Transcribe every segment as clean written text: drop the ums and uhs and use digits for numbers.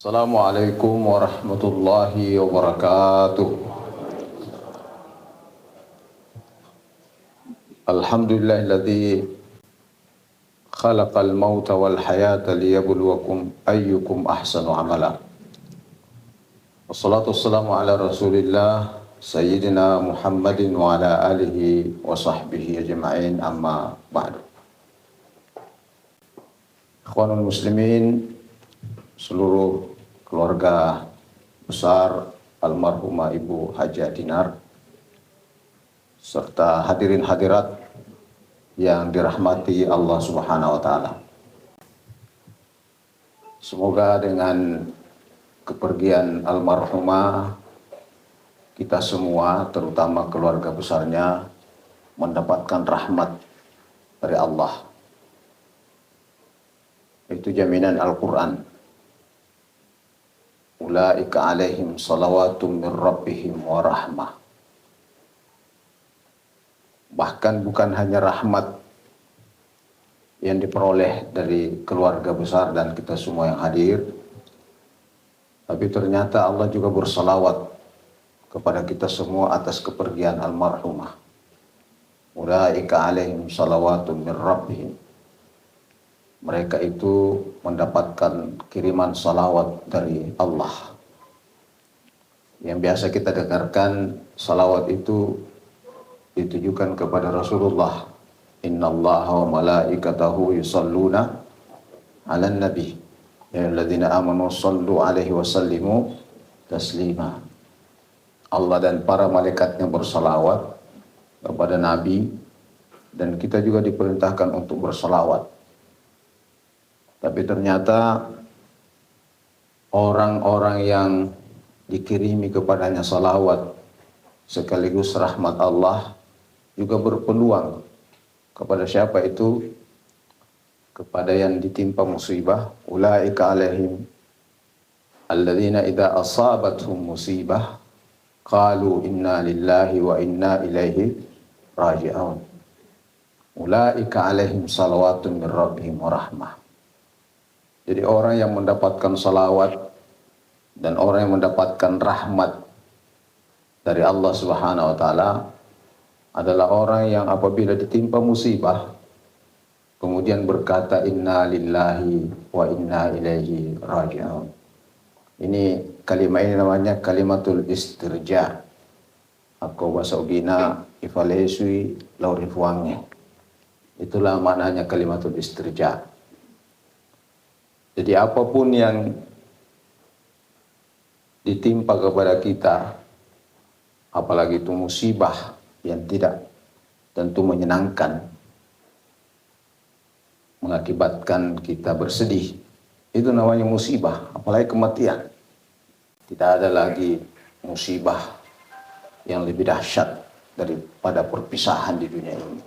Assalamualaikum warahmatullahi wabarakatuh. Alhamdulillahilladzi khalaqal mauta wal hayata liyabluwakum ayyukum ahsanu amala. Wassalatu wassalamu ala Rasulillah Sayyidina Muhammadin wa ala alihi wa sahbihi ajma'in, amma ba'du. Ikhwanul muslimin, seluruh keluarga besar almarhumah Ibu Haja Dinar, serta hadirin hadirat yang dirahmati Allah Subhanahu wa Ta'ala. Semoga dengan kepergian almarhumah, kita semua, terutama keluarga besarnya, mendapatkan rahmat dari Allah. Itu jaminan Al-Quran. Ulaika alaihim salawatum min rabbihim wa rahmah. Bahkan bukan hanya rahmat yang diperoleh dari keluarga besar dan kita semua yang hadir, tapi ternyata Allah juga bersalawat kepada kita semua atas kepergian almarhumah. Ulaika alaihim salawatum min rabbihim. Mereka itu mendapatkan kiriman salawat dari Allah. Yang biasa kita dengarkan, salawat itu ditujukan kepada Rasulullah. Innallaha wa malaikatahu yusalluna 'alan nabi. Ya ayyuhalladzina amanu shallu 'alaihi wa sallimu taslima. Allah dan para malaikatnya bersalawat kepada Nabi, dan kita juga diperintahkan untuk bersalawat. Tapi ternyata orang-orang yang dikirimi kepadanya salawat sekaligus rahmat Allah juga berpeluang kepada siapa itu? Kepada yang ditimpa musibah. Ulaika alaihim alladzina idza asabathum musibah qalu inna lillahi wa inna ilaihi raji'un. Ulaika alaihim salawatun min rabbihim wa rahmah. Jadi orang yang mendapatkan salawat dan orang yang mendapatkan rahmat dari Allah Subhanahu wa Ta'ala adalah orang yang apabila ditimpa musibah kemudian berkata inna lillahi wa inna ilaihi raji'un. Ini kalimat ini namanya kalimatul istirja. Aku bahasa ugina ivalesui laurifuange. Itulah maknanya kalimatul istirja. Jadi apapun yang ditimpa kepada kita, apalagi itu musibah yang tidak tentu menyenangkan, mengakibatkan kita bersedih, itu namanya musibah, apalagi kematian. Tidak ada lagi musibah yang lebih dahsyat daripada perpisahan di dunia ini.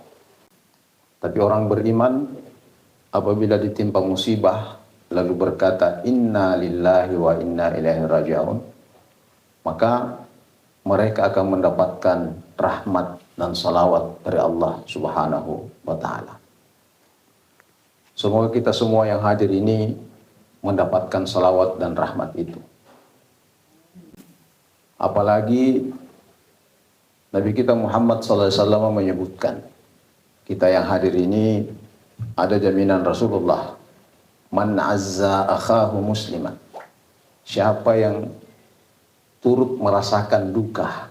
Tapi orang beriman apabila ditimpa musibah lalu berkata inna lillahi wa inna ilaihi raji'un, maka mereka akan mendapatkan rahmat dan salawat dari Allah Subhanahu wa Ta'ala. Semoga kita semua yang hadir ini mendapatkan salawat dan rahmat itu. Apalagi Nabi kita Muhammad SAW menyebutkan, kita yang hadir ini ada jaminan Rasulullah. Man azza akhahu musliman. Siapa yang turut merasakan duka.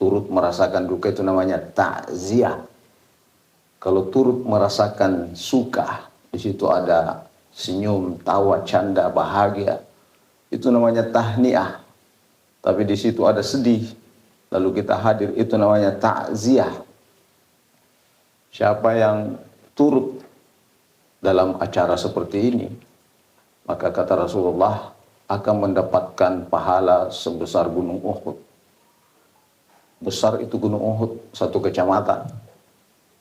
Turut merasakan duka itu namanya ta'ziyah. Kalau turut merasakan suka, di situ ada senyum, tawa, canda, bahagia, itu namanya tahniah. Tapi di situ ada sedih, lalu kita hadir, itu namanya ta'ziyah. Siapa yang turut dalam acara seperti ini, maka kata Rasulullah akan mendapatkan pahala sebesar gunung Uhud. Besar itu gunung Uhud, satu kecamatan.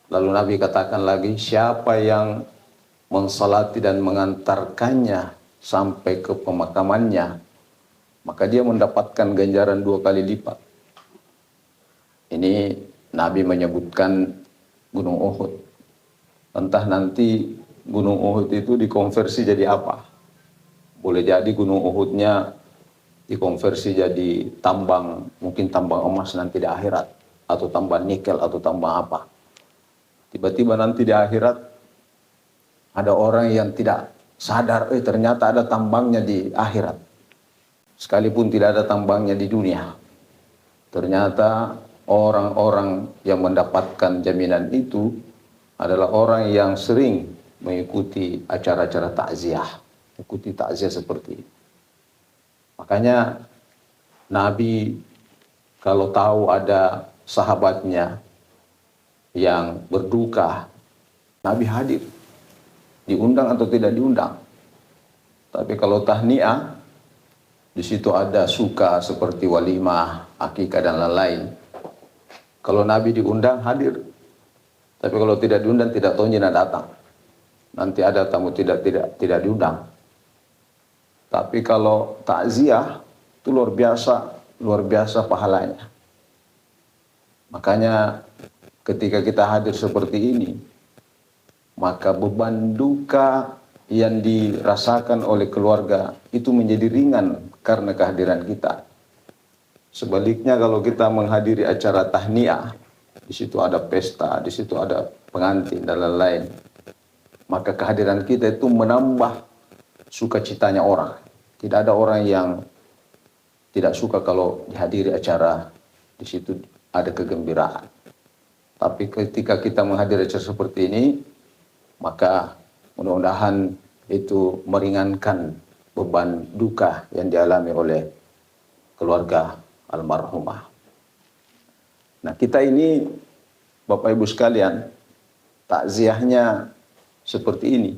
Lalu Nabi katakan lagi, siapa yang mensalati dan mengantarkannya sampai ke pemakamannya, maka dia mendapatkan ganjaran 2 kali lipat. Ini Nabi menyebutkan gunung Uhud. Entah nanti gunung Uhud itu dikonversi jadi apa? Boleh jadi gunung Uhudnya dikonversi jadi tambang, mungkin tambang emas nanti di akhirat, atau tambang nikel, atau tambang apa. Tiba-tiba nanti di akhirat ada orang yang tidak sadar, ternyata ada tambangnya di akhirat. Sekalipun tidak ada tambangnya di dunia. Ternyata orang-orang yang mendapatkan jaminan itu adalah orang yang sering mengikuti acara-acara takziah, mengikuti takziah seperti ini. Makanya Nabi kalau tahu ada sahabatnya yang berduka, Nabi hadir, diundang atau tidak diundang. Tapi kalau tahniah, di situ ada suka seperti walimah, akikah dan lain-lain. Kalau Nabi diundang hadir, tapi kalau tidak diundang tidak tahu tidak datang. Nanti ada tamu tidak diundang. Tapi kalau takziah itu luar biasa pahalanya. Makanya ketika kita hadir seperti ini, maka beban duka yang dirasakan oleh keluarga itu menjadi ringan karena kehadiran kita. Sebaliknya kalau kita menghadiri acara tahniah, di situ ada pesta, di situ ada pengantin dan lain-lain, maka kehadiran kita itu menambah sukacitanya orang. Tidak ada orang yang tidak suka kalau dihadiri acara, di situ ada kegembiraan. Tapi ketika kita menghadiri acara seperti ini, maka mudah-mudahan itu meringankan beban duka yang dialami oleh keluarga almarhumah. Nah, kita ini, Bapak Ibu sekalian, takziahnya seperti ini.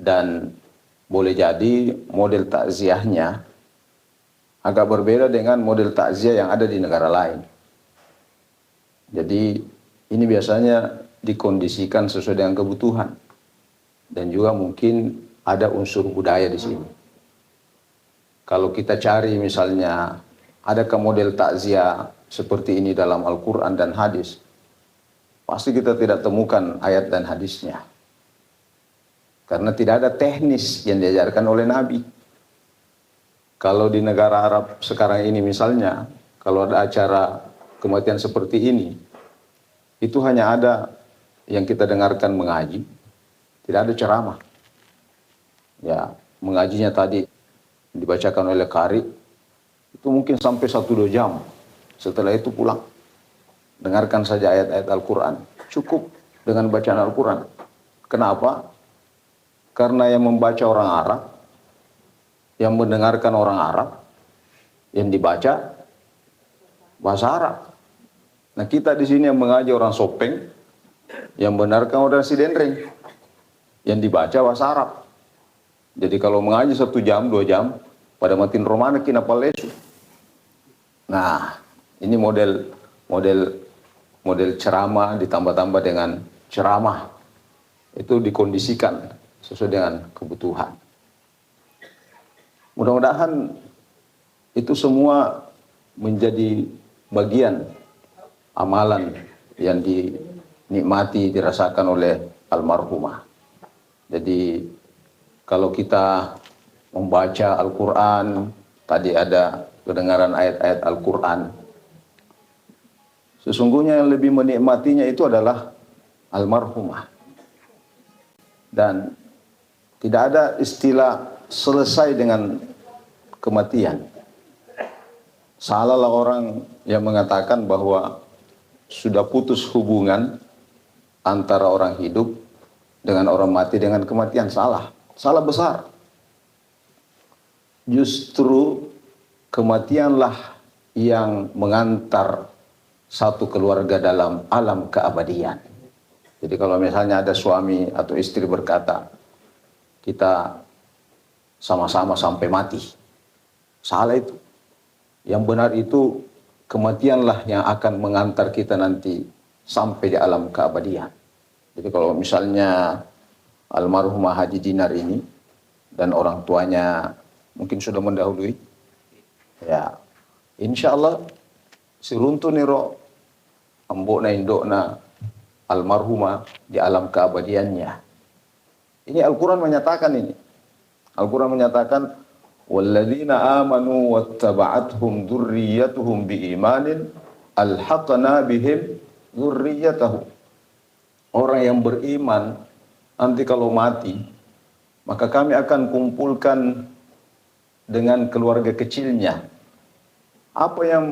Dan boleh jadi model takziahnya agak berbeda dengan model takziah yang ada di negara lain. Jadi ini biasanya dikondisikan sesuai dengan kebutuhan. Dan juga mungkin ada unsur budaya di sini. Kalau kita cari misalnya, adakah model takziah seperti ini dalam Al-Quran dan hadis? Pasti kita tidak temukan ayat dan hadisnya. Karena tidak ada teknis yang diajarkan oleh Nabi. Kalau di negara Arab sekarang ini misalnya, kalau ada acara kematian seperti ini, itu hanya ada yang kita dengarkan mengaji, tidak ada ceramah. Ya, mengajinya tadi dibacakan oleh qari, itu mungkin sampai 1-2 jam. Setelah itu pulang. Dengarkan saja ayat-ayat Al-Quran. Cukup dengan bacaan Al-Quran. Kenapa? Karena yang membaca orang Arab, yang mendengarkan orang Arab, yang dibaca bahasa Arab. Nah, kita di sini yang mengaji orang Sopeng, yang benarkan orang Sidenreng, yang dibaca bahasa Arab. Jadi kalau mengaji 1 jam, 2 jam, pada matin romana kina palesu. Nah, ini model ceramah ditambah-tambah dengan ceramah. Itu dikondisikan sesuai dengan kebutuhan. Mudah-mudahan itu semua menjadi bagian amalan yang dinikmati, dirasakan oleh almarhumah. Jadi kalau kita membaca Al-Quran, tadi ada kedengaran ayat-ayat Al-Quran, sesungguhnya yang lebih menikmatinya itu adalah almarhumah. Dan tidak ada istilah selesai dengan kematian. Salahlah orang yang mengatakan bahwa sudah putus hubungan antara orang hidup dengan orang mati dengan kematian. Salah besar. Justru kematianlah yang mengantar satu keluarga dalam alam keabadian. Jadi kalau misalnya ada suami atau istri berkata, kita sama-sama sampai mati. Salah itu. Yang benar itu kematianlah yang akan mengantar kita nanti sampai di alam keabadian. Jadi kalau misalnya almarhumah Haji Dinar ini dan orang tuanya mungkin sudah mendahului, ya insya Allah si runtuh niro ambokna indokna almarhumah di alam keabadiannya. Ini Al-Quran menyatakan ini. Al-Quran menyatakan, walladzina amanu wattaba'athum dzurriyyatuhum biimanin alhaqna bihim dzurriyyatahum. Orang yang beriman nanti kalau mati, maka kami akan kumpulkan dengan keluarga kecilnya. Apa yang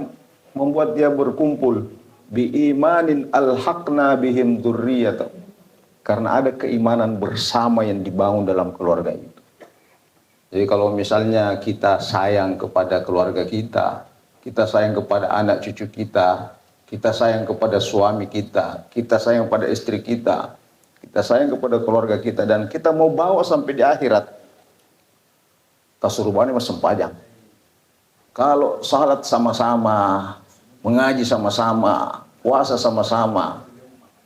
membuat dia berkumpul? Biimanin alhaqna bihim dzurriyyatahum. Karena ada keimanan bersama yang dibangun dalam keluarga itu. Jadi kalau misalnya kita sayang kepada keluarga kita sayang kepada anak cucu kita sayang kepada suami kita sayang kepada istri kita sayang kepada keluarga kita, dan kita mau bawa sampai di akhirat, kasurbannya masih panjang. Kalau salat sama-sama, mengaji sama-sama, puasa sama-sama,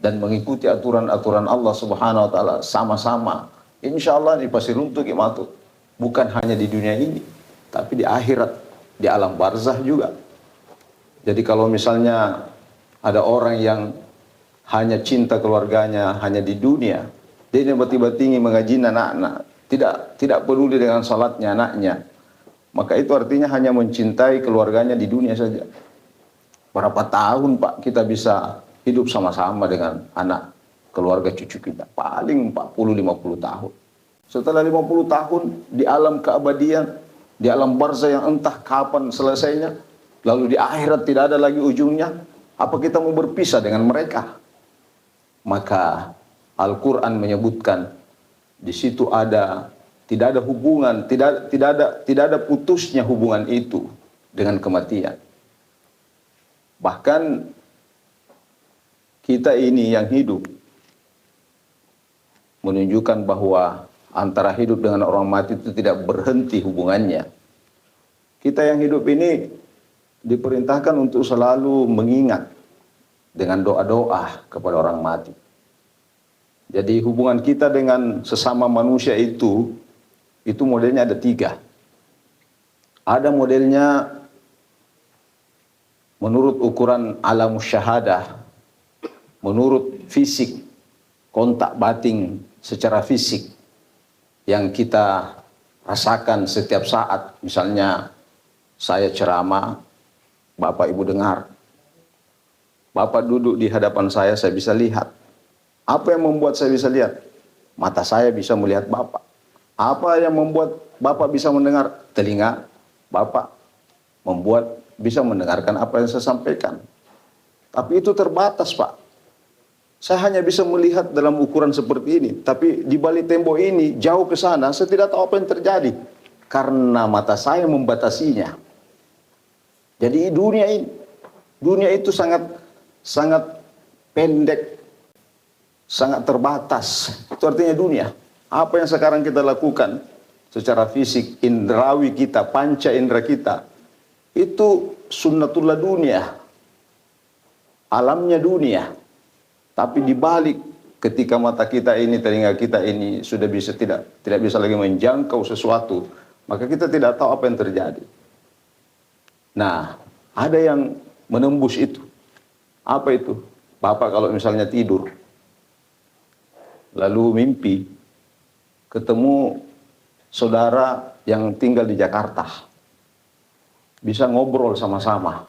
dan mengikuti aturan-aturan Allah Subhanahu wa taala sama-sama, insya Allah ini pasti runtuh kimatut. Bukan hanya di dunia ini, tapi di akhirat, di alam barzah juga. Jadi kalau misalnya ada orang yang hanya cinta keluarganya hanya di dunia, dia tiba-tiba tinggi mengaji anak-anak, tidak peduli dengan salatnya anaknya, maka itu artinya hanya mencintai keluarganya di dunia saja. Berapa tahun Pak kita bisa hidup sama-sama dengan anak keluarga cucu kita? Paling 40-50 tahun. Setelah 50 tahun di alam keabadian, di alam barzah yang entah kapan selesainya, lalu di akhirat tidak ada lagi ujungnya, apa kita mau berpisah dengan mereka? Maka Al-Quran menyebutkan di situ tidak ada hubungan, tidak ada putusnya hubungan itu dengan kematian. Bahkan kita ini yang hidup menunjukkan bahwa antara hidup dengan orang mati itu tidak berhenti hubungannya. Kita yang hidup ini diperintahkan untuk selalu mengingat dengan doa-doa kepada orang mati. Jadi hubungan kita dengan sesama manusia itu modelnya ada 3. Ada modelnya menurut ukuran alam syahadah, menurut fisik, kontak batin secara fisik yang kita rasakan setiap saat. Misalnya saya ceramah, Bapak Ibu dengar. Bapak duduk di hadapan saya bisa lihat. Apa yang membuat saya bisa lihat? Mata saya bisa melihat Bapak. Apa yang membuat Bapak bisa mendengar? Telinga Bapak membuat bisa mendengarkan apa yang saya sampaikan. Tapi itu terbatas, Pak. Saya hanya bisa melihat dalam ukuran seperti ini. Tapi di balik tembok ini, jauh ke sana, saya tidak tahu apa yang terjadi. Karena mata saya membatasinya. Jadi dunia itu sangat pendek, sangat terbatas. Itu artinya dunia. Apa yang sekarang kita lakukan secara fisik, indrawi kita, panca indera kita, itu sunnatullah dunia. Alamnya dunia. Tapi di balik ketika mata kita ini, telinga kita ini sudah bisa tidak bisa lagi menjangkau sesuatu, maka kita tidak tahu apa yang terjadi. Nah, ada yang menembus itu. Apa itu? Bapak kalau misalnya tidur, lalu mimpi ketemu saudara yang tinggal di Jakarta, bisa ngobrol sama-sama.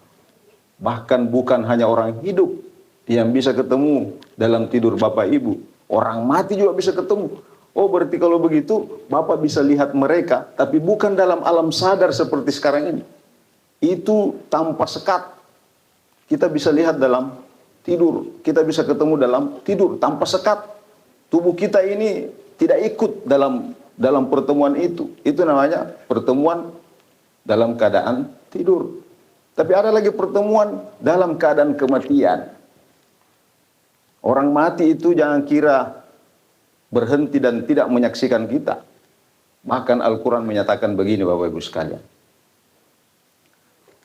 Bahkan bukan hanya orang hidup yang bisa ketemu dalam tidur Bapak Ibu, orang mati juga bisa ketemu. Oh, berarti kalau begitu Bapak bisa lihat mereka, tapi bukan dalam alam sadar seperti sekarang ini. Itu tanpa sekat. Kita bisa lihat dalam tidur, kita bisa ketemu dalam tidur tanpa sekat. Tubuh kita ini tidak ikut dalam pertemuan itu. Itu namanya pertemuan dalam keadaan tidur. Tapi ada lagi pertemuan dalam keadaan kematian. Orang mati itu jangan kira berhenti dan tidak menyaksikan kita. Bahkan Al-Quran menyatakan begini Bapak Ibu sekalian.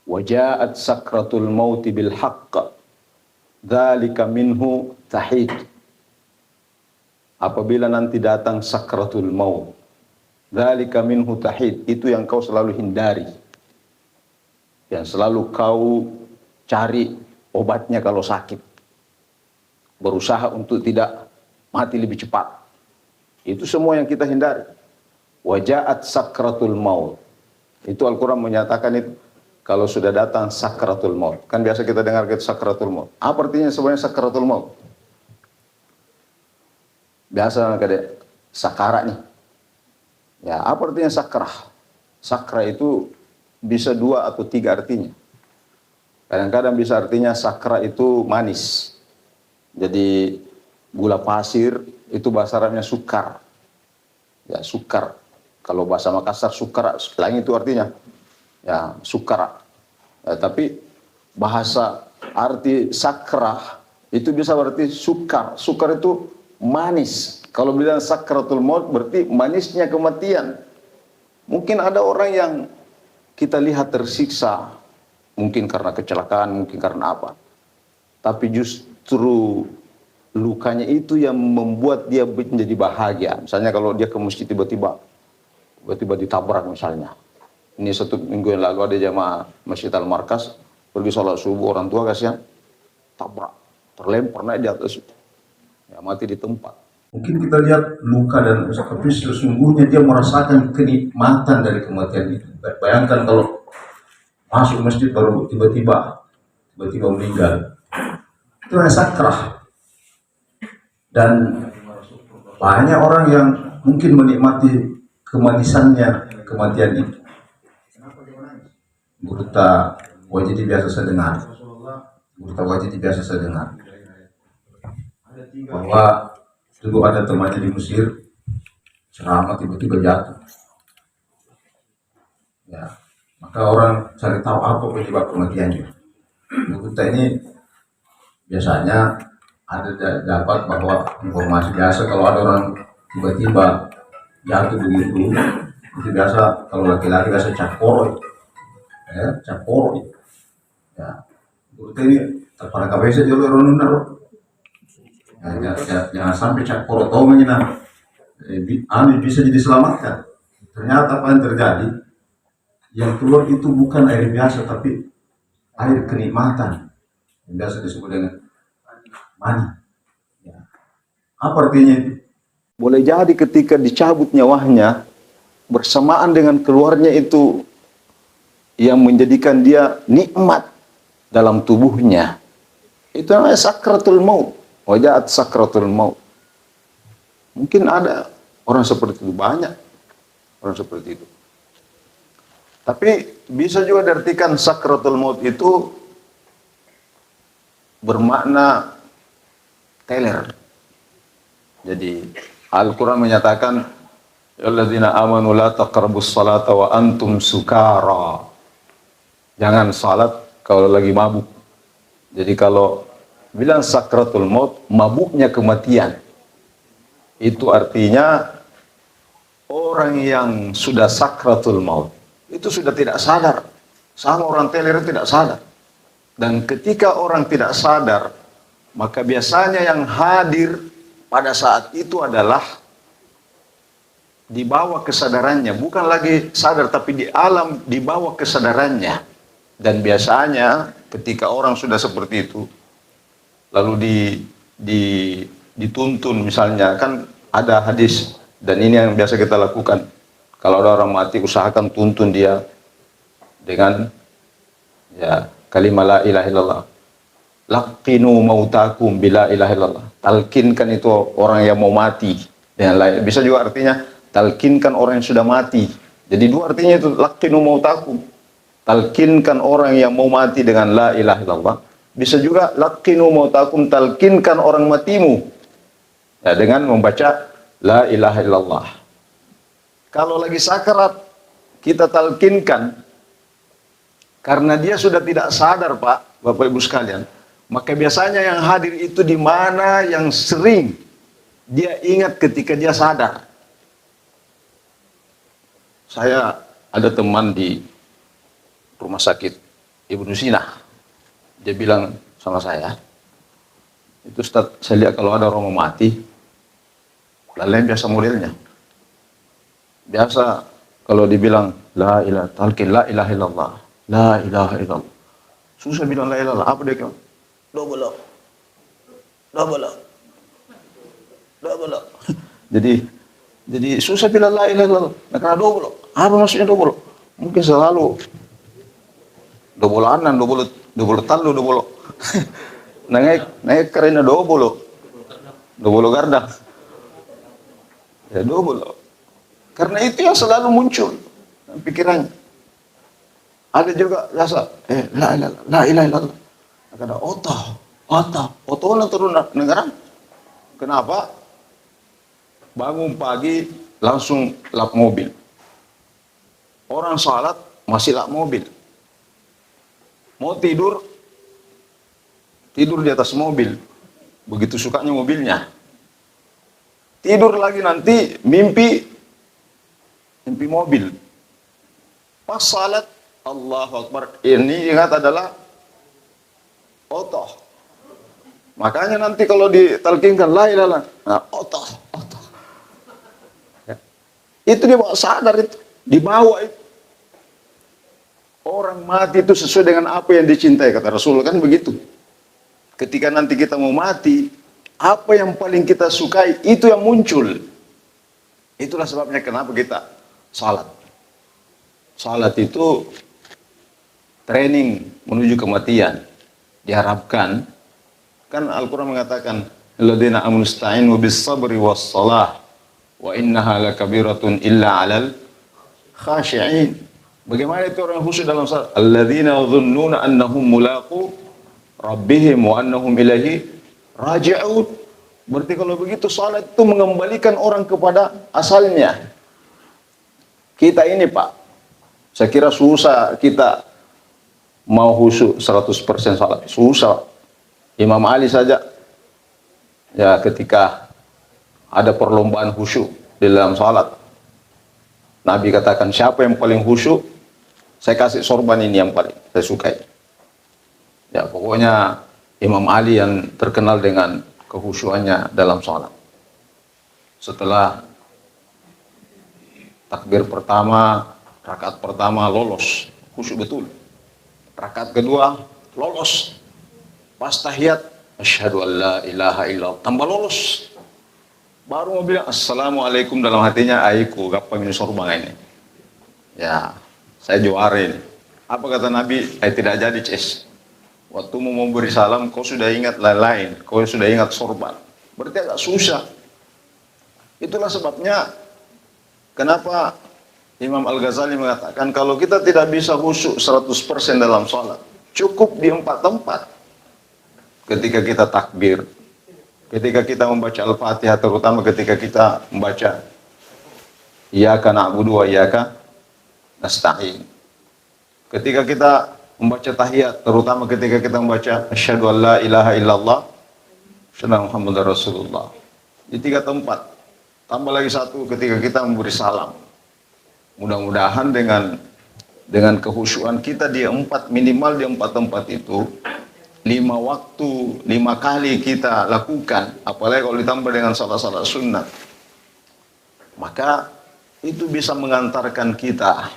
Waja'at sakratul mauti bil haqq, dzalika minhu tahid. Apabila nanti datang sakratul maut, dzalika minhu tahid, itu yang kau selalu hindari, yang selalu kau cari obatnya kalau sakit, berusaha untuk tidak mati lebih cepat. Itu semua yang kita hindari. Waja'at sakratul maut. Itu Al-Quran menyatakan itu. Kalau sudah datang sakratul maut. Kan biasa kita dengar gitu sakratul maut. Apa artinya sebenarnya sakratul maut? Biasa kadang sakara nih. Ya, apa artinya sakrah? Sakra itu bisa 2 atau 3 artinya. Kadang-kadang bisa artinya sakra itu manis. Jadi gula pasir itu bahasa Arabnya sukar. Ya, sukar. Kalau bahasa Makassar sukar, selain itu artinya ya sukar. Ya, tapi bahasa arti sakrah itu bisa berarti sukar. Sukar itu manis. Kalau bilang sakratul maut berarti manisnya kematian. Mungkin ada orang yang kita lihat tersiksa, mungkin karena kecelakaan, mungkin karena apa. Tapi justru lukanya itu yang membuat dia menjadi bahagia. Misalnya kalau dia ke masjid tiba-tiba ditabrak misalnya. Ini 1 minggu yang lalu ada jamaah Masjid Al-Markas pergi sholat subuh, orang tua kasihan tabrak, terlempar naik di atas itu. Ya, mati di tempat. Mungkin kita lihat luka dan rusak, tapi sesungguhnya dia merasakan kenikmatan dari kematian itu. Bayangkan kalau masuk masjid baru tiba-tiba meninggal. Itu yang sakrah. Dan banyak orang yang mungkin menikmati kemanisannya kematian itu. Berita wajib biasa saya dengar. Bahwa dulu ada temannya di Mesir, ceramah tiba-tiba jatuh. Ya, maka orang cari tahu apa penyebab kematiannya. Berita ini biasanya ada dapat bahwa informasi biasa kalau ada orang tiba-tiba jatuh begitu, itu biasa kalau laki-laki biasa cakor, ya, berita ini terpada kabesa juga orang benar. Jangan sampai cakor atau menginap, bisa jadi selamatkan. Ternyata apa yang terjadi, yang keluar itu bukan air biasa tapi air kenikmatan yang biasa disebut dengan mani. Ya. Apa artinya itu? Boleh jadi ketika dicabut nyawanya bersamaan dengan keluarnya itu yang menjadikan dia nikmat dalam tubuhnya. Itu namanya sakratul maut. Waja'at sakratul maut. Mungkin ada orang seperti itu, banyak orang seperti itu. Tapi bisa juga diartikan sakratul maut itu bermakna teler. Jadi Al-Quran menyatakan alladzina amanu la taqrabus salata wa antum sukara. Jangan salat kalau lagi mabuk. Jadi kalau bilang sakratul maut, mabuknya kematian. Itu artinya orang yang sudah sakratul maut itu sudah tidak sadar. Sama orang teler tidak sadar. Dan ketika orang tidak sadar, maka biasanya yang hadir pada saat itu adalah di bawah kesadarannya, bukan lagi sadar tapi di alam di bawah kesadarannya. Dan biasanya ketika orang sudah seperti itu lalu dituntun, misalnya kan ada hadis, dan ini yang biasa kita lakukan. Kalau ada orang mati, usahakan tuntun dia dengan ya kalimat la ilaha illallah. Laqinu mautakum bila ilaha illallah. Talkinkan itu orang yang mau mati dengan lain. Bisa juga artinya talkinkan orang yang sudah mati. Jadi 2 artinya itu, laqinu mautakum. Talkinkan orang yang mau mati dengan la ilaha illallah. Bisa juga laqinu mautakum, talkinkan orang matimu ya, dengan membaca la ilaha illallah. Kalau lagi sakarat kita talkinkan, karena dia sudah tidak sadar, Pak, Bapak Ibu sekalian, maka biasanya yang hadir itu di mana yang sering dia ingat ketika dia sadar. Saya ada teman di rumah sakit Ibnu Sina. Dia bilang sama saya, itu Ustaz, saya lihat kalau ada orang mau mati, lain biasa modelnya. Biasa kalau dibilang la ilaha talqin la ilaha illallah, la ilaha illallah. Susah bilang la ilaha illallah, apa dia bilang? Double. Jadi Jadi susah bilang la ilaha illallah. Nah, karena double. Apa maksudnya double? Mungkin selalu double anan, double talu, double. Naik karena double. Double garda. Ya double. Karena itu yang selalu muncul pikirannya. Ada juga rasa la ilaha illallah. Kata oto orang turun negara. Kenapa? Bangun pagi langsung lap mobil. Orang salat masih lap mobil. Mau tidur di atas mobil. Begitu sukanya mobilnya. Tidur lagi nanti mimpi mobil. Pas salat Allahu Akbar. Ini ingat adalah otoh. Makanya nanti kalau ditalkinkan la ilaha illallah, nah, otoh. Ya. Itu dia bawa sadar itu, dibawa itu. Orang mati itu sesuai dengan apa yang dicintai, kata Rasul kan begitu. Ketika nanti kita mau mati, apa yang paling kita sukai itu yang muncul. Itulah sebabnya kenapa kita salat. Salat itu training menuju kematian. Diharapkan, kan Al-Quran mengatakan alladzina amanu ista'inu bis sabri was salah wa innaha lakabiratun illa 'alal khashi'in. Bagaimana itu orang khusyuk dalam salat? Alladzina yadhunnuna annahum mulaqu rabbihim wa annahum ilaihi raji'un. Berarti kalau begitu salat itu mengembalikan orang kepada asalnya. Kita ini Pak, saya kira susah kita mau khusyuk 100% salat. Susah. Imam Ali saja, ya ketika ada perlombaan khusyuk di dalam salat, Nabi katakan siapa yang paling khusyuk, saya kasih sorban ini yang paling saya sukai. Ya pokoknya Imam Ali yang terkenal dengan kekhusyuannya dalam salat. Setelah takbir pertama, rakaat pertama lolos, khusyuk betul. Rakaat kedua lolos. Pas tahiyat asyhadu an la ilaha illallah, tambah lolos. Baru mau bilang assalamualaikum dalam hatinya, aiku gampang ini sorban ini. Ya, saya juara ini. Apa kata Nabi? Tidak jadi ces. Waktu mau beri salam kau sudah ingat lain-lain, kau sudah ingat sorban. Berarti agak susah. Itulah sebabnya kenapa Imam Al-Ghazali mengatakan kalau kita tidak bisa khusyuk 100% dalam sholat, cukup di 4 tempat. Ketika kita takbir, ketika kita membaca Al-Fatihah, terutama ketika kita membaca Iyyaka na'budu wa iyyaka nasta'in. Ketika kita membaca tahiyat, terutama ketika kita membaca asyhadu an la ilaha illallah, asyhadu anna Muhammadar Rasulullah. Di 3 tempat. Tambah lagi 1 ketika kita memberi salam. Mudah-mudahan dengan kehusyuan kita minimal di 4 tempat itu 5 waktu, 5 kali kita lakukan, apalagi kalau ditambah dengan salat-salat sunnah, maka itu bisa mengantarkan kita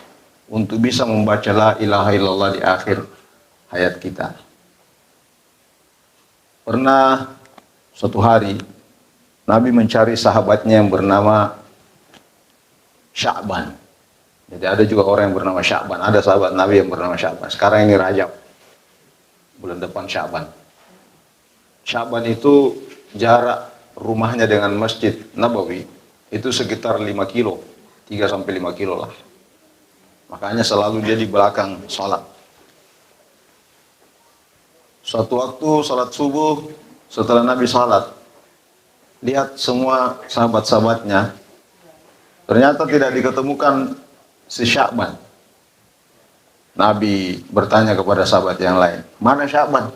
untuk bisa membaca la ilaha illallah di akhir hayat kita. Pernah suatu hari Nabi mencari sahabatnya yang bernama Sya'ban. Jadi ada juga orang yang bernama Sya'ban. Ada sahabat Nabi yang bernama Sya'ban. Sekarang ini Rajab. Bulan depan Sya'ban. Sya'ban itu jarak rumahnya dengan Masjid Nabawi itu sekitar 5 kilo. 3-5 kilo lah. Makanya selalu dia di belakang sholat. Suatu waktu sholat subuh, setelah Nabi sholat, lihat semua sahabat-sahabatnya, ternyata tidak diketemukan si Sya'ban. Nabi bertanya kepada sahabat yang lain, mana Sya'ban?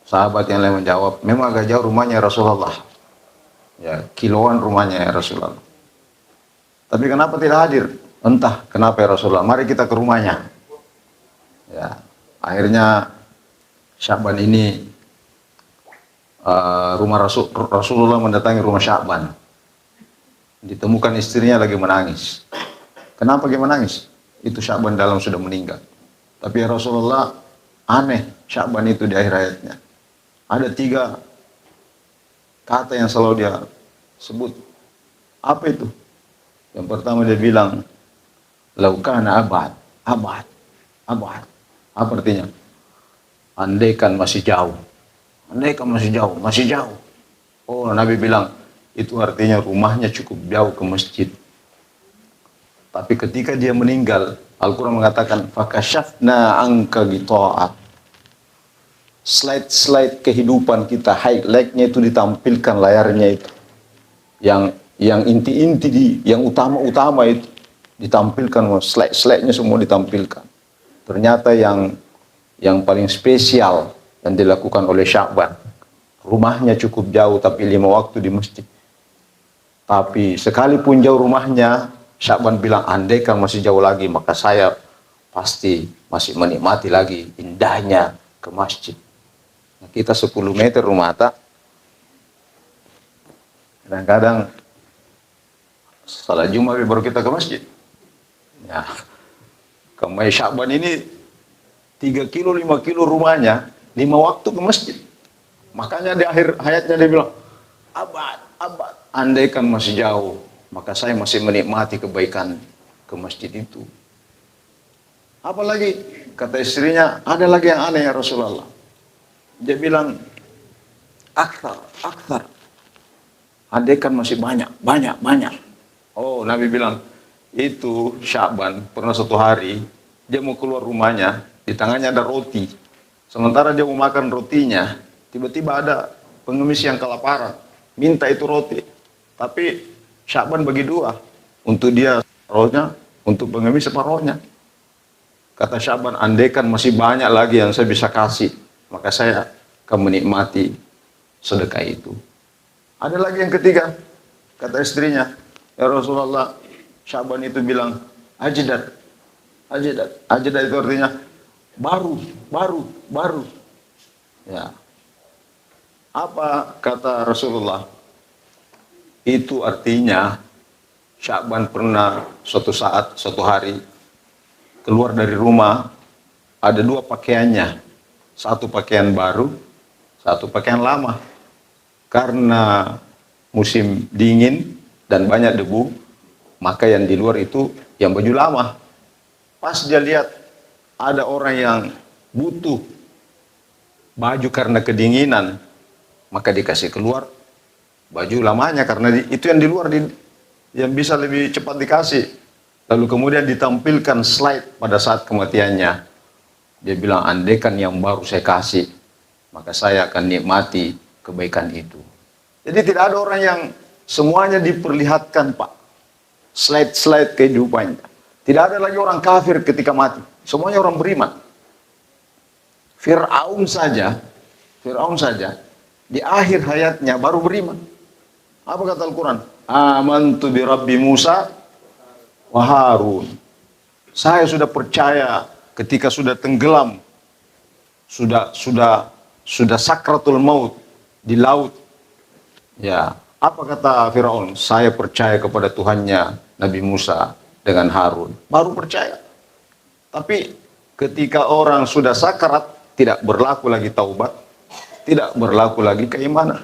Sahabat yang lain menjawab, memang agak jauh rumahnya Rasulullah. Ya, kiloan rumahnya ya Rasulullah. Tapi kenapa tidak hadir? Entah kenapa ya Rasulullah, mari kita ke rumahnya. Ya, akhirnya Sya'ban ini Rasulullah mendatangi rumah Sya'ban. Ditemukan istrinya lagi menangis. Kenapa dia menangis? Itu Sya'ban dalam sudah meninggal. Tapi ya Rasulullah, aneh Sya'ban itu di akhir hayatnya. Ada 3 kata yang selalu dia sebut. Apa itu? Yang pertama dia bilang, laukana abad, abad, abad. Apa artinya? Andaikan masih jauh. Andaikan masih jauh, masih jauh. Oh, Nabi bilang, itu artinya rumahnya cukup jauh ke masjid. Tapi ketika dia meninggal, Al-Quran mengatakan, fakashafna anka gita'at. Slide-slide kehidupan kita, highlight-nya itu ditampilkan layarnya itu. Yang inti-inti, yang utama-utama itu ditampilkan, slide-slide-nya semua ditampilkan. Ternyata yang paling spesial yang dilakukan oleh Sya'ban, rumahnya cukup jauh tapi 5 waktu di masjid. Tapi sekalipun jauh rumahnya, Sya'ban bilang, andaikan masih jauh lagi, maka saya pasti masih menikmati lagi indahnya ke masjid. Nah, kita 10 meter rumah tak, kadang-kadang salat Jumat baru kita ke masjid. Ya, kemai Sya'ban ini 3 kilo, 5 kilo rumahnya, 5 waktu ke masjid. Makanya di akhir hayatnya dia bilang, abad, abad, andaikan masih jauh, maka saya masih menikmati kebaikan ke masjid itu. Apalagi, kata istrinya, ada lagi yang aneh ya Rasulullah. Dia bilang, akthar, akthar. Andaikan masih banyak, banyak, banyak. Oh, Nabi bilang, itu Sya'ban, pernah suatu hari, dia mau keluar rumahnya, di tangannya ada roti. Sementara dia mau makan rotinya, tiba-tiba ada pengemis yang kelaparan, minta itu roti. Tapi Sya'ban bagi 2, untuk dia rohnya, untuk pengemis separohnya. Kata Sya'ban, andaikan masih banyak lagi yang saya bisa kasih, maka saya akan menikmati sedekah itu. Ada lagi yang ketiga, kata istrinya, ya Rasulullah, Sya'ban itu bilang, ajdat, ajdat, ajdat itu artinya baru, baru, baru. Ya. Apa kata Rasulullah? Itu artinya Sya'ban pernah suatu saat, suatu hari keluar dari rumah, ada 2 pakaiannya, satu pakaian baru, satu pakaian lama. Karena musim dingin dan banyak debu, maka yang di luar itu yang baju lama. Pas dia lihat ada orang yang butuh baju karena kedinginan, maka dikasih keluar baju lamanya, karena itu yang di luar yang bisa lebih cepat dikasih. Lalu kemudian ditampilkan slide pada saat kematiannya. Dia bilang, andaikan yang baru saya kasih, maka saya akan nikmati kebaikan itu. Jadi tidak ada orang yang semuanya diperlihatkan, Pak. Slide-slide kehidupannya. Tidak ada lagi orang kafir ketika mati. Semuanya orang beriman. Fir'aun saja, di akhir hayatnya baru beriman. Apa kata Al-Quran? Amantu bi Rabbi Musa wa Harun. Saya sudah percaya ketika sudah tenggelam, sudah sakratul maut di laut. Ya, apa kata Firaun? Saya percaya kepada Tuhannya Nabi Musa dengan Harun. Baru percaya. Tapi ketika orang sudah sakrat, tidak berlaku lagi taubat, tidak berlaku lagi keimanan.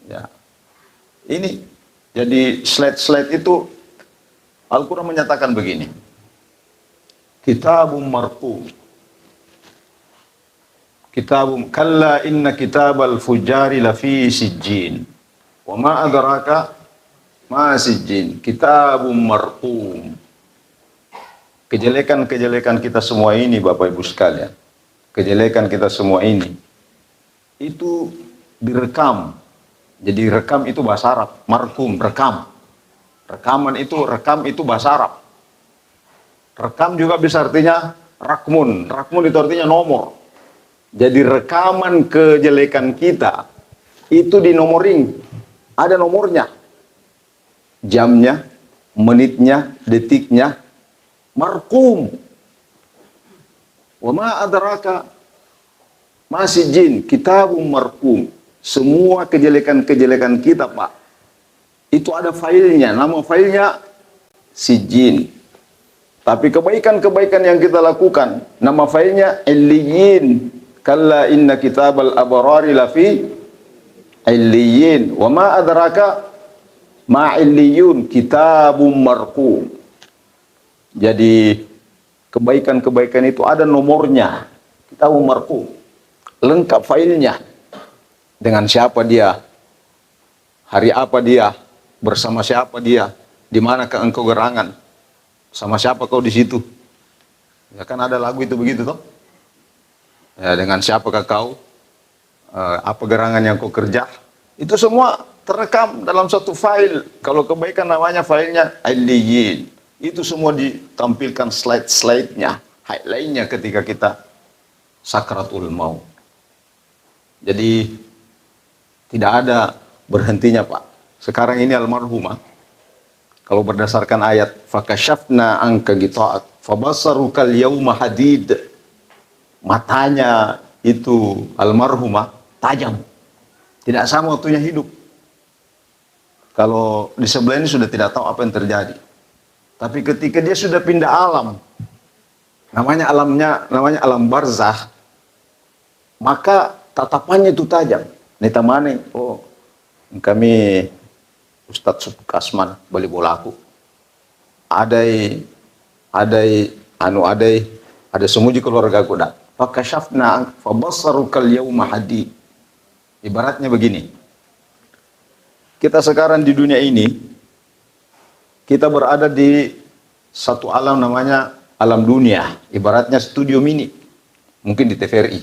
Ya. Ini jadi slide-slide itu Al-Quran menyatakan begini. Kitabum marqum. Kitabum kalla inna kitabal fujari lafi sijjin. Wa ma adraka ma sijjin. Kitabum marqum. Kejelekan-kejelekan kita semua ini, Bapak Ibu sekalian, kejelekan kita semua ini itu direkam. Jadi rekam itu bahasa Arab, markum, rekam. Rekam itu bahasa Arab. Rekam juga bisa artinya rakmun. Rakmun itu artinya nomor. Jadi rekaman kejelekan kita itu dinomoring. Ada nomornya. Jamnya, menitnya, detiknya, markum. Wa ma adraka ma sijjin, kitabum markum. Semua kejelekan-kejelekan kita, Pak, itu ada filenya, nama filenya sijjin. Tapi kebaikan-kebaikan yang kita lakukan, nama filenya illiyin. Kalla inna kitabal abrari lafi illiyin. Wa ma adraka Ma'illiyun kitabum marqum. Jadi kebaikan-kebaikan itu ada nomornya. Kitabum marqum. Lengkap filenya. Dengan siapa dia, hari apa dia, bersama siapa dia, di manakah engkau gerangan, sama siapa kau di situ. Ya kan ada lagu itu begitu toh. Ya, dengan siapakah kau, apa gerangan yang kau kerja, itu semua terekam dalam satu file. Kalau kebaikan namanya filenya Illiyin. Itu semua ditampilkan slide-slide-nya, highlight-nya ketika kita sakratul maut. Jadi tidak ada berhentinya Pak. Sekarang ini almarhumah, kalau berdasarkan ayat, fakashafna anka gita'at fabasarukal yawma hadid. Matanya itu almarhumah tajam. Tidak sama waktunya hidup. Kalau di sebelah ini sudah tidak tahu apa yang terjadi. Tapi ketika dia sudah pindah alam, namanya alam barzah, maka tatapannya itu tajam. Nita mana? Oh, kami Ustadz Kasman beli bolaku. Ada semuji keluarga aku dah. Fakashafna fabasarukal yawma hadid. Ibaratnya begini. Kita sekarang di dunia ini, kita berada di satu alam namanya alam dunia. Ibaratnya studio mini. Mungkin di TVRI.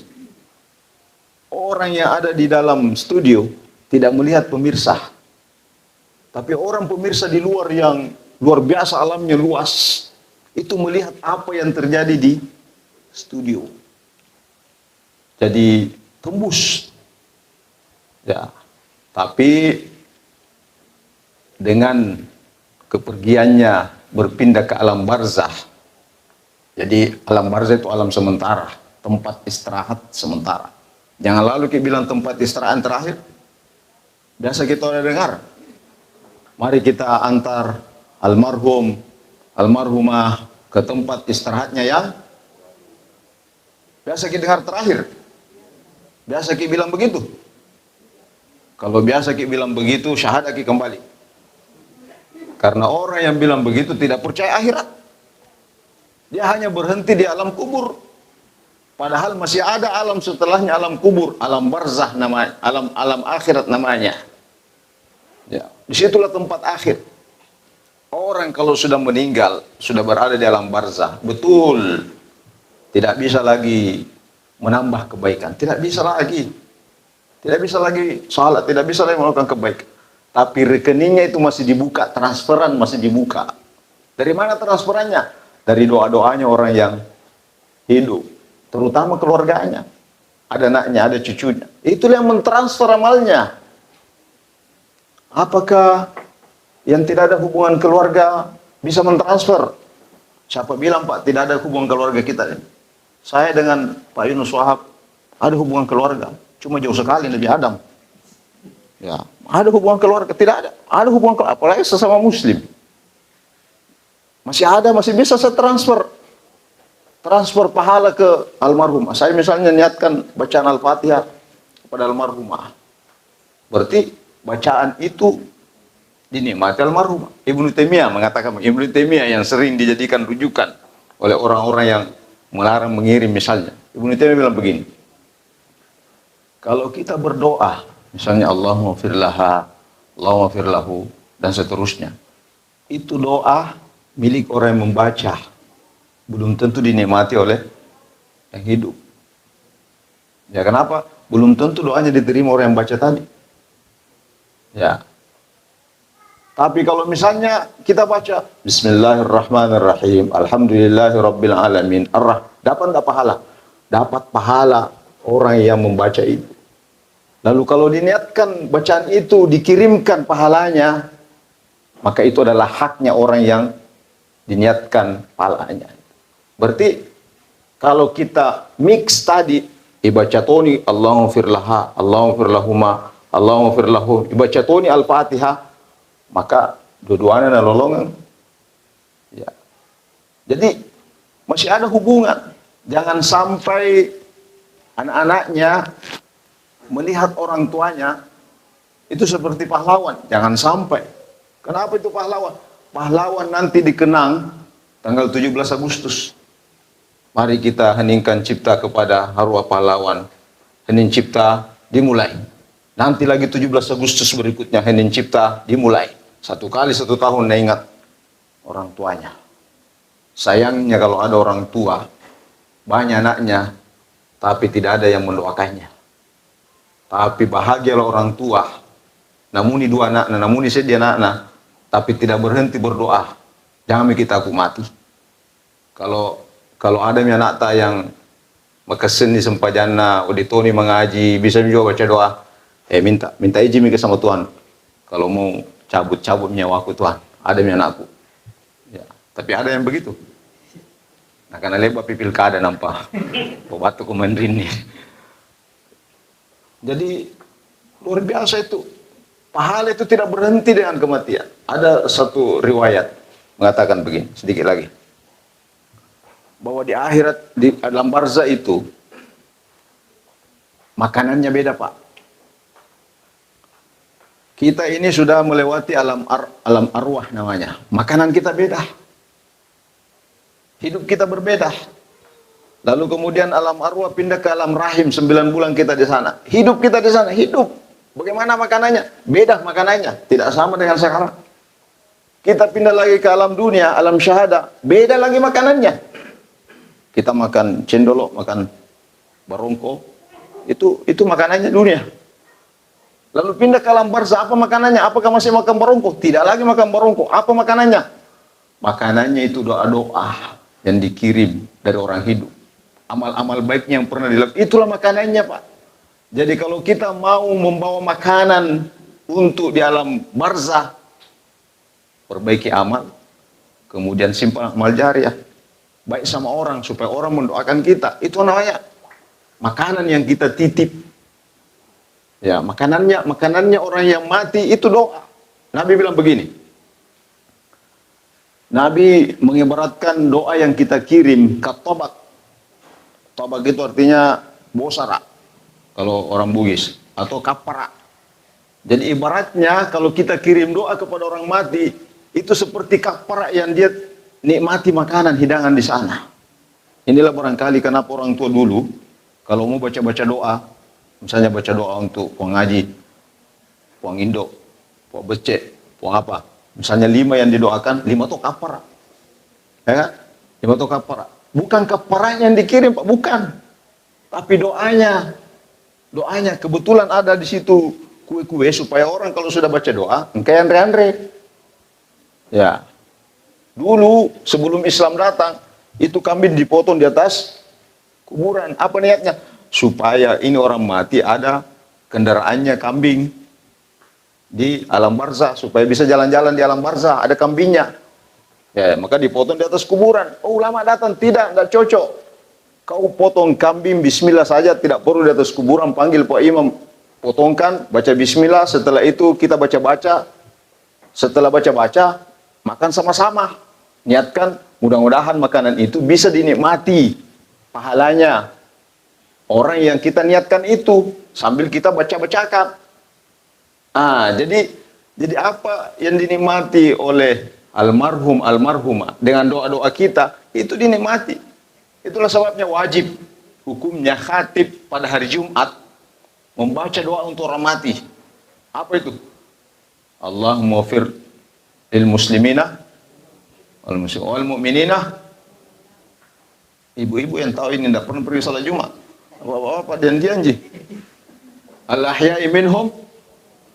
Orang yang ada di dalam studio tidak melihat pemirsa. Tapi orang pemirsa di luar yang luar biasa alamnya luas, itu melihat apa yang terjadi di studio. Jadi tembus. Ya. Tapi dengan kepergiannya berpindah ke alam barzah. Jadi alam barzah itu alam sementara, tempat istirahat sementara. Jangan lalu kita bilang tempat istirahat terakhir. Biasa kita udah dengar. Mari kita antar almarhumah ke tempat istirahatnya yang biasa kita dengar terakhir. Biasa kita bilang begitu. Kalau biasa kita bilang begitu, syahadat kita kembali. Karena orang yang bilang begitu tidak percaya akhirat. Dia hanya berhenti di alam kubur. Padahal masih ada alam setelahnya alam kubur, alam barzah namanya, alam akhirat namanya. Ya, disitulah tempat akhir. Orang kalau sudah meninggal, sudah berada di alam barzah, betul, tidak bisa lagi menambah kebaikan, tidak bisa lagi salat, tidak bisa lagi melakukan kebaikan. Tapi rekeningnya itu masih dibuka, transferan masih dibuka. Dari mana transferannya? Dari doa-doanya orang yang hidup. Terutama keluarganya, ada anaknya, ada cucunya. Itulah yang mentransfer amalnya. Apakah yang tidak ada hubungan keluarga bisa mentransfer? Siapa bilang Pak tidak ada hubungan keluarga kita? Saya dengan Pak Yunus Wahab ada hubungan keluarga, cuma jauh sekali Nabi Adam. Ya, ada hubungan keluarga, tidak ada. Ada hubungan keluarga, apalagi sesama Muslim. Masih ada, masih bisa saya transfer pahala ke almarhumah. Saya misalnya niatkan bacaan Al-Fatihah kepada almarhumah. Berarti bacaan itu dinikmati almarhumah. Ibnu Taimiyah mengatakan, Ibnu Taimiyah yang sering dijadikan rujukan oleh orang-orang yang melarang mengirim misalnya. Ibnu Taimiyah bilang begini, kalau kita berdoa, misalnya Allahumma fir laha, Allahumma fir lahu, dan seterusnya, itu doa milik orang yang membaca, belum tentu dinikmati oleh yang hidup. Ya kenapa? Belum tentu doanya diterima orang yang baca tadi. Ya. Tapi kalau misalnya kita baca Bismillahirrahmanirrahim, Alhamdulillahirabbil alamin, dapat enggak pahala? Dapat pahala orang yang membaca itu. Lalu kalau diniatkan bacaan itu dikirimkan pahalanya, maka itu adalah haknya orang yang diniatkan pahalanya. Berarti kalau kita mix tadi ibacatoni Allahumma fir laha, Allahumma fir lahuma, Allahumma fir lahu, ibacatoni Al-Fatihah, maka dua-duanya nolongan. Ya. Jadi masih ada hubungan. Jangan sampai anak-anaknya melihat orang tuanya itu seperti pahlawan. Jangan sampai. Kenapa itu pahlawan? Pahlawan nanti dikenang tanggal 17 Agustus. Mari kita heningkan cipta kepada arwah pahlawan. Hening cipta dimulai. Nanti lagi 17 Agustus berikutnya hening cipta dimulai. 1 kali 1 tahun ingat orang tuanya. Sayangnya kalau ada orang tua, banyak anaknya, tapi tidak ada yang mendoakannya. Tapi bahagialah orang tua, namuni 2 anaknya, namuni sedih anaknya, tapi tidak berhenti berdoa. Jangan kita aku mati. Kalau ada anak yang makasin di sempajana, uditoni mengaji, bisa juga baca doa. Minta izin ke sama Tuhan. Kalau mau cabut nyawaku Tuhan, ada anakku. Ya, tapi ada yang begitu. Nah, karena lebar pilkada nampak. Batu komandan nih. Jadi luar biasa itu. Pahala itu tidak berhenti dengan kematian. Ada satu riwayat mengatakan begini, sedikit lagi. Bahwa di akhirat, di alam barzah itu, makanannya beda, Pak. Kita ini sudah melewati alam arwah namanya. Makanan kita beda. Hidup kita berbeda. Lalu kemudian alam arwah pindah ke alam rahim, 9 bulan kita di sana. Hidup kita di sana, hidup. Bagaimana makanannya? Beda makanannya, tidak sama dengan sekarang. Kita pindah lagi ke alam dunia, alam syahada, beda lagi makanannya. Kita makan cendolo, makan barongko, itu makanannya dunia. Lalu pindah ke alam barzah, apa makanannya? Apakah masih makan barongko? Tidak lagi makan barongko. Apa makanannya? Makanannya itu doa-doa yang dikirim dari orang hidup. Amal-amal baiknya yang pernah dilakukan, itulah makanannya, Pak. Jadi kalau kita mau membawa makanan untuk di alam barzah, perbaiki amal, kemudian simpan amal jariah, baik sama orang supaya orang mendoakan kita. Itu namanya makanan yang kita titip. Ya, makanannya orang yang mati itu doa. Nabi bilang begini. Nabi mengibaratkan doa yang kita kirim katobak. Tobak itu artinya bosara kalau orang Bugis, atau kapara. Jadi ibaratnya kalau kita kirim doa kepada orang mati, itu seperti kapara yang dia nikmati makanan hidangan di sana. Inilah barangkali kenapa orang tua dulu kalau mau baca-baca doa, misalnya baca doa untuk puang ngaji, puang indo, puang becek, puang apa, misalnya 5 yang didoakan, 5 itu kapara. Ya kan? 5 itu kapara. Bukan kaparanya yang dikirim, Pak, bukan. Tapi doanya. Doanya kebetulan ada di situ kue-kue supaya orang kalau sudah baca doa, engkau andre-andre. Ya. Dulu sebelum Islam datang, itu kambing dipotong di atas kuburan. Apa niatnya? Supaya ini orang mati ada kendaraannya kambing di alam barzah, supaya bisa jalan-jalan di alam barzah, ada kambingnya. Ya, maka dipotong di atas kuburan. Oh, ulama datang, tidak cocok. Kau potong kambing bismillah saja, tidak perlu di atas kuburan, panggil Pak Imam, potongkan, baca bismillah, setelah itu kita baca-baca. Setelah baca-baca, makan sama-sama. Niatkan, mudah-mudahan makanan itu bisa dinikmati pahalanya orang yang kita niatkan itu sambil kita baca-bacakan. Jadi apa yang dinikmati oleh almarhum almarhumah dengan doa-doa kita itu dinikmati. Itulah sebabnya wajib hukumnya khatib pada hari Jumat membaca doa untuk orang mati. Apa itu? Allahumma fir lil muslimina wal mu'minina. Ibu-ibu yang tahu ini tidak pernah pergi salat Jumat. Bapak-bapak dan janji. Al-ahya'i minhum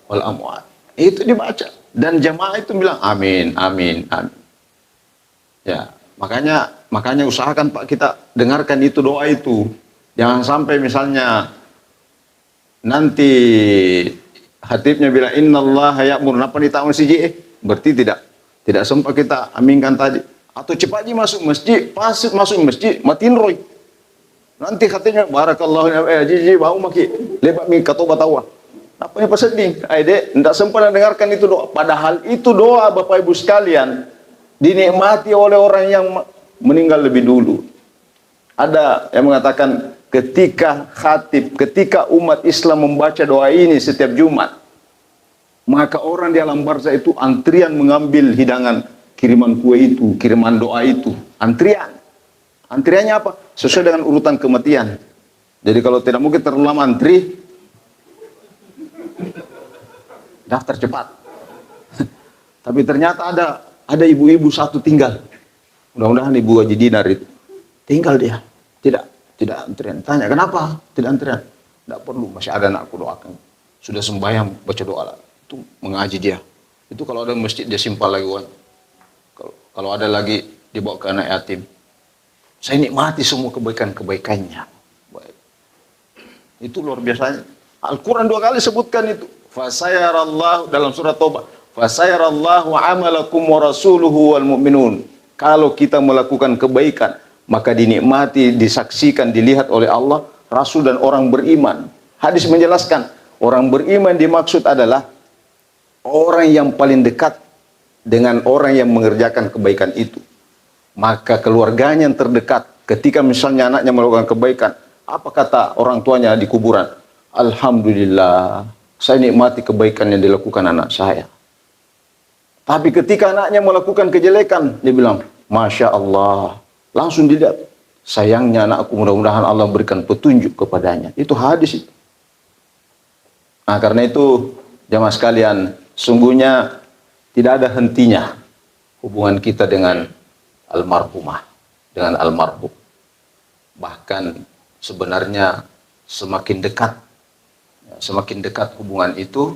wal amwat. Itu dibaca dan jamaah itu bilang amin, amin, amin. Ya, makanya usahakan Pak kita dengarkan itu doa itu. Jangan sampai misalnya nanti khatibnya bilang innallaha ya'muru apa di tahun CJE, berarti tidak sempat kita aminkan tadi. Atau cepat aja masuk masjid, pas masuk masjid matiin roy. Nanti khatibnya barakallahu jiji bau maki lebat mi katoba tawa. Apa yang peseding? Aide, tidak sempat dengarkan itu doa. Padahal itu doa Bapak Ibu sekalian dinikmati oleh orang yang meninggal lebih dulu. Ada yang mengatakan ketika khatib, ketika umat Islam membaca doa ini setiap Jumat, Maka orang di alam barzah itu antrian mengambil hidangan, kiriman kue itu, kiriman doa itu, antrian. Antriannya apa? Sesuai dengan urutan kematian. Jadi kalau tidak mungkin terlalu lama antri, daftar cepat. Tapi ternyata ada ibu-ibu satu tinggal. Mudah-mudahan Ibu Haji Dinar itu tinggal dia. Tidak antrian. Tanya, kenapa tidak antrian? Tidak perlu, masih ada anakku doakan. Sudah sembahyang baca doa lah. Itu mengaji dia. Itu kalau ada masjid dia simpal lagi uang. Kalau ada lagi dibawa ke anak yatim. Saya nikmati semua kebaikan-kebaikannya. Baik. Itu luar biasanya. Al-Quran 2 kali sebutkan itu. Fasayarallahu dalam surat Taubah. Fasayarallahu amalakum wa rasuluhu wal mu'minun. Kalau kita melakukan kebaikan, maka dinikmati, disaksikan, dilihat oleh Allah, Rasul dan orang beriman. Hadis menjelaskan, orang beriman dimaksud adalah orang yang paling dekat dengan orang yang mengerjakan kebaikan itu. Maka keluarganya yang terdekat, ketika misalnya anaknya melakukan kebaikan, apa kata orang tuanya di kuburan? Alhamdulillah, saya nikmati kebaikan yang dilakukan anak saya. Tapi ketika anaknya melakukan kejelekan, dia bilang, Masya Allah. Langsung dilihat, sayangnya anakku, mudah-mudahan Allah berikan petunjuk kepadanya. Itu hadis itu. Nah, karena itu, jamaah sekalian, sungguhnya tidak ada hentinya hubungan kita dengan almarhumah, dengan almarhum. Bahkan sebenarnya semakin dekat hubungan itu,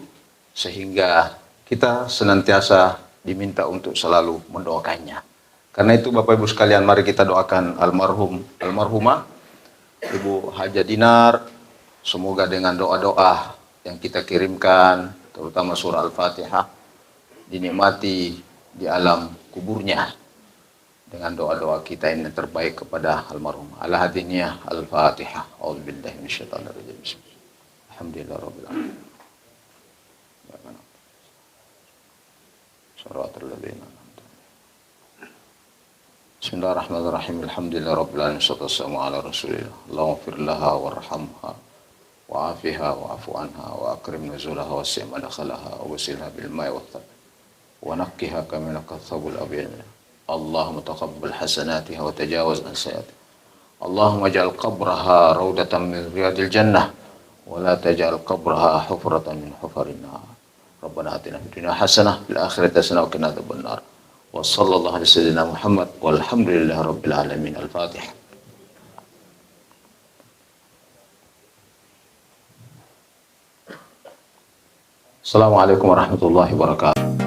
sehingga kita senantiasa diminta untuk selalu mendoakannya. Karena itu Bapak Ibu sekalian, mari kita doakan almarhumah Ibu Haja Dinar. Semoga dengan doa-doa yang kita kirimkan, terutama surah Al-Fatihah, dinikmati di alam kuburnya dengan doa-doa kita yang terbaik kepada almarhum. Al-Hadiniyah Al-Fatihah. A'udzubillahi minasyaitonir rajim. Alhamdulillahirabbil alamin. Bismillahirrahmanirrahim. Alhamdulillahirabbil alamin. Wassalamu ala Rasulillah. Allahumma fir laha warhamha wa'afiha wa'fu anha wa akrim nuzulaha wa sim madkhalaha wa wasilha bil ma'i wat thab wa naqqiha kama naqathabul abyad. Allahumma taqabbal hasanatiha wa tajawaz an sayyi'atiha. Allahumma ij'al qabraha rawdatan min riyadil jannah wa la taj'al qabraha hufratan min hufarin nar. Rabbana atina fid dunya hasanah fil akhirati hasanah wa qina adzabannar. Wa sallallahu ala sayyidina Muhammad walhamdulillahi rabbil alamin. Al-Fatihah. Assalamualaikum warahmatullahi wabarakatuh.